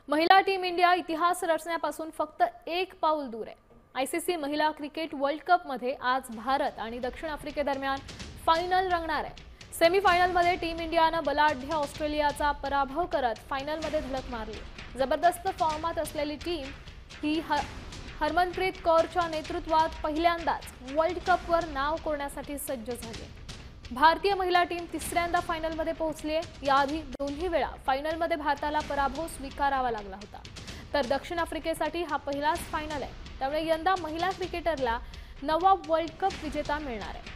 महिला team India इतिहास रचण्यापासून फक्त एक पाऊल दूर आहे। आयसीसी महिला क्रिकेट वर्ल्ड कप मध्ये आज भारत आणि दक्षिण आफ्रिकेदरम्यान फायनल रंगणार आहे। सेमीफायनलमध्ये टीम इंडियानं बलाढ्य ऑस्ट्रेलियाचा पराभव करत फायनलमध्ये धडक मारली। जबरदस्त फॉर्मात असलेली टीम ही हरमनप्रीत कौरच्या नेतृत्वात पहिल्यांदाच वर्ल्ड कपवर नाव कोरण्यासाठी सज्ज झाली। भारतीय महिला टीम तिसऱ्यांदा फायनलमध्ये पोहोचली आहे। याआधी दोन्ही वेळा फायनलमध्ये भारताला पराभव स्वीकारावा लागला होता, तर दक्षिण आफ्रिकेसाठी हा पहिलाच फायनल आहे। त्यामुळे यंदा महिला क्रिकेटरला नवा वर्ल्ड कप विजेता मिळणार आहे।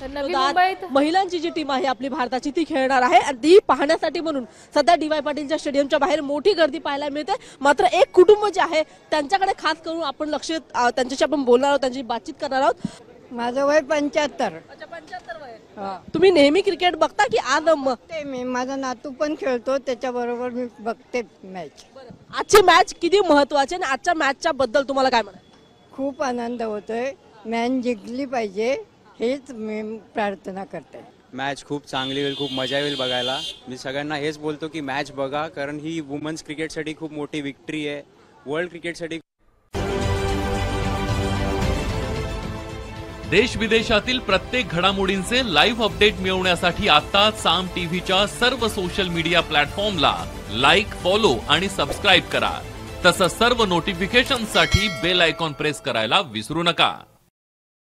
नवी मुंबईत महिलांची जी टीम आहे आपली भारताची ती खेळणार आहे आणि ती पाहण्यासाठी म्हणून सध्या डी वाय पाटीलच्या स्टेडियमच्या बाहेर मोठी गर्दी पाहायला मिळते। मात्र एक कुटुंब जे आहे त्यांच्याकडे खास करून आपण लक्ष त्यांच्याशी आपण बोलणार आहोत, त्यांची बातचीत करणार आहोत। माझं वय 75। अच्छा, 75 वय। तुम्ही नेहमी क्रिकेट बघता की आज ते मी माझा नातू पण खेळतो, त्याच्याबरोबर मी बघते मॅच। आजची मॅच किती महत्त्वाची आणि आजच्या मॅचच्या बद्दल तुम्हाला काय म्हणायचं? खूप आनंद होतोय, मॅच जिंकली पाहिजे हेच मी प्रार्थना करते। मॅच खूप चांगली होईल, खूप मजा येईल बघायला। मी सगळ्यांना हेच बोलतो की मॅच बघा, कारण ही वुमन्स क्रिकेटसाठी खूप मोठी विक्ट्री आहे, वर्ल्ड क्रिकेटसाठी। देश विदेशातील प्रत्येक घडामोडींचे लाईव्ह अपडेट मिळवण्यासाठी आता साम टीव्हीच्या सर्व सोशल मीडिया प्लॅटफॉर्मला लाईक, फॉलो आणि सबस्क्राईब करा। तसंच सर्व नोटिफिकेशनसाठी बेल आयकॉन प्रेस करायला विसरू नका।